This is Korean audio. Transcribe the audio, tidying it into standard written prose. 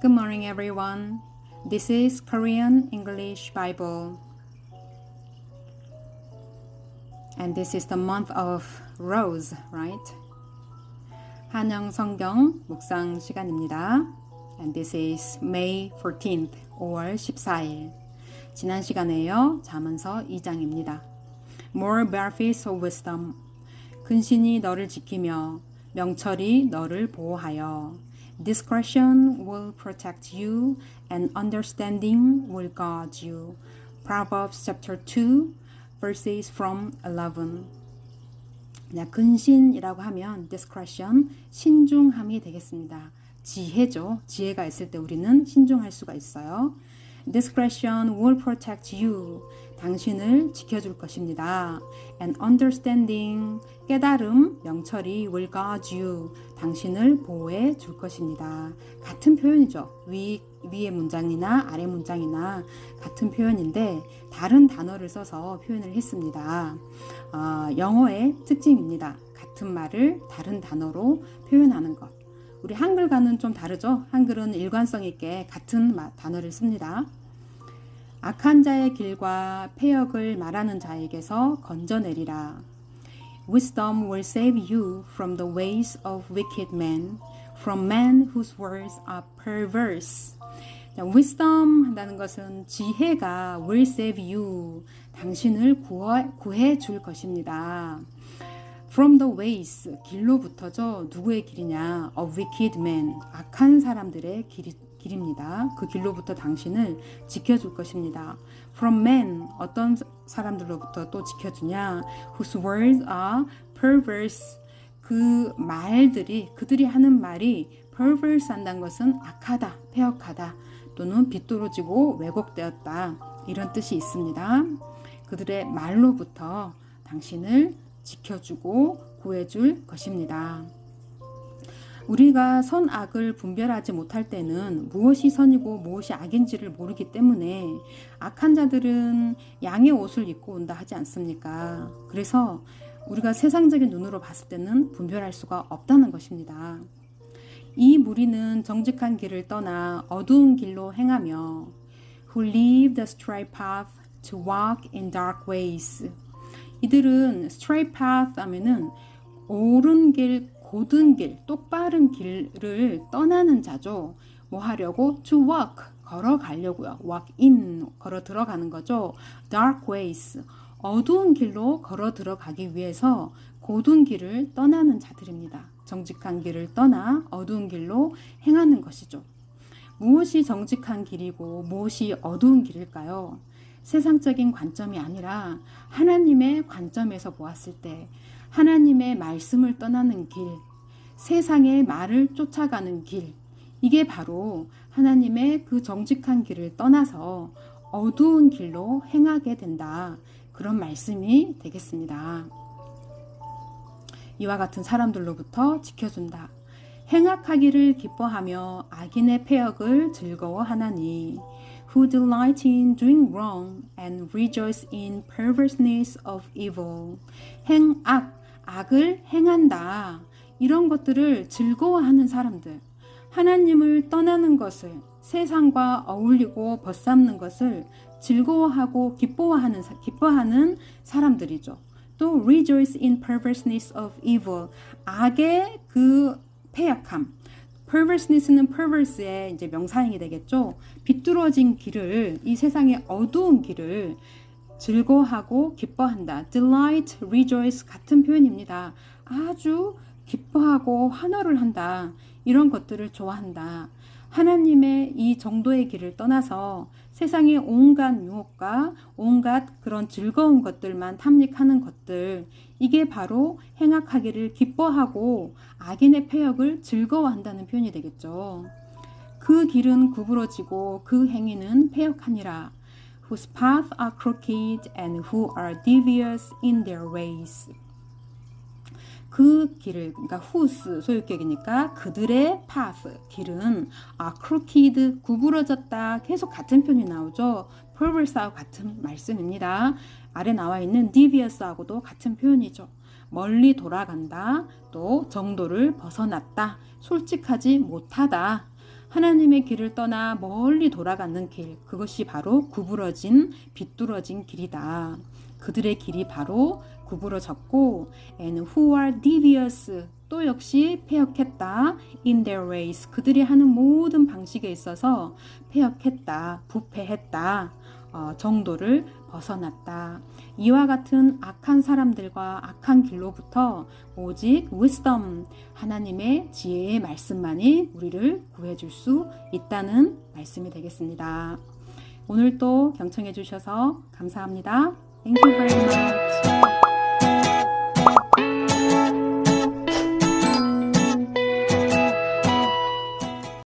Good morning, everyone. This is Korean English Bible. And this is the month of Rose, right? 한영 성경 묵상 시간입니다. And this is May 14th, 5월 14일. 지난 시간에요. 잠언서 2장입니다. More benefits of wisdom. 근신이 너를 지키며 명철이 너를 보호하여. Discretion will protect you and understanding will guard you. Proverbs chapter 2 verses from 11. 근신이라고 하면 discretion, 신중함이 되겠습니다. 지혜죠. 지혜가 있을 때 우리는 신중할 수가 있어요. Discretion will protect you. 당신을 지켜줄 것입니다. And understanding, 깨달음, 명철이 will guard you. 당신을 보호해 줄 것입니다. 같은 표현이죠. 위의 문장이나 아래 문장이나 같은 표현인데 다른 단어를 써서 표현을 했습니다. 영어의 특징입니다. 같은 말을 다른 단어로 표현하는 것. 우리 한글과는 좀 다르죠. 한글은 일관성 있게 같은 단어를 씁니다. 악한 자의 길과 패역을 말하는 자에게서 건져내리라. Wisdom will save you from the ways of wicked men, from men whose words are perverse. Wisdom 한다는 것은 지혜가 will save you, 당신을 구해 줄 것입니다. From the ways, 길로부터죠. 누구의 길이냐? Of wicked men, 악한 사람들의 길입니다. 그 길로부터 당신을 지켜줄 것입니다. From men, 어떤 사람들로부터 또 지켜주냐? Whose words are perverse. 그 말들이, 그들이 하는 말이 perverse 한다는 것은 악하다, 패역하다, 또는 비뚤어지고 왜곡되었다. 이런 뜻이 있습니다. 그들의 말로부터 당신을 지켜주고 구해줄 것입니다. 우리가 선악을 분별하지 못할 때는 무엇이 선이고 무엇이 악인지를 모르기 때문에 악한 자들은 양의 옷을 입고 온다 하지 않습니까? 그래서 우리가 세상적인 눈으로 봤을 때는 분별할 수가 없다는 것입니다. 이 무리는 정직한 길을 떠나 어두운 길로 행하며 who leave the straight path to walk in dark ways. 이들은 straight path 하면은 옳은 길, 곧은 길, 똑바른 길을 떠나는 자죠. 뭐 하려고? To walk, 걸어가려고요. walk in, 걸어 들어가는 거죠. dark ways, 어두운 길로 걸어 들어가기 위해서 곧은 길을 떠나는 자들입니다. 정직한 길을 떠나 어두운 길로 행하는 것이죠. 무엇이 정직한 길이고 무엇이 어두운 길일까요? 세상적인 관점이 아니라 하나님의 관점에서 보았을 때 하나님의 말씀을 떠나는 길, 세상의 말을 쫓아가는 길, 이게 바로 하나님의 그 정직한 길을 떠나서 어두운 길로 행하게 된다. 그런 말씀이 되겠습니다. 이와 같은 사람들로부터 지켜준다. 행악하기를 기뻐하며 악인의 패역을 즐거워하나니 who delight in doing wrong and rejoice in perverseness of evil. 행악, 악을 행한다. 이런 것들을 즐거워하는 사람들, 하나님을 떠나는 것을, 세상과 어울리고 벗삼는 것을 즐거워하고 기뻐하는 사람들이죠. 또 rejoice in perverseness of evil. 악의 그 패약함. perverseness는 perverse의 이제 명사형이 되겠죠. 비뚤어진 길을, 이 세상의 어두운 길을 즐거워하고 기뻐한다. delight, rejoice 같은 표현입니다. 아주 기뻐하고 환호를 한다. 이런 것들을 좋아한다. 하나님의 이 정도의 길을 떠나서 세상의 온갖 유혹과 온갖 그런 즐거운 것들만 탐닉하는 것들, 이게 바로 행악하기를 기뻐하고 악인의 패역을 즐거워한다는 표현이 되겠죠. 그 길은 구부러지고 그 행위는 패역하니라. Whose paths are crooked and who are devious in their ways. 그 길을, 그러니까 whose 소유격이니까 그들의 path, 길은 crooked, 구부러졌다. 계속 같은 표현이 나오죠. perverse하고 같은 말씀입니다. 아래 나와 있는 devious하고도 같은 표현이죠. 멀리 돌아간다, 또 정도를 벗어났다, 솔직하지 못하다. 하나님의 길을 떠나 멀리 돌아가는 길, 그것이 바로 구부러진 비뚤어진 길이다. 그들의 길이 바로 구부러졌고 and who are devious 또 역시 패역했다. in their ways 그들이 하는 모든 방식에 있어서 패역했다. 부패했다. 정도를 벗어났다. 이와 같은 악한 사람들과 악한 길로부터 오직 wisdom 하나님의 지혜의 말씀만이 우리를 구해줄 수 있다는 말씀이 되겠습니다. 오늘도 경청해 주셔서 감사합니다. Thank you very much.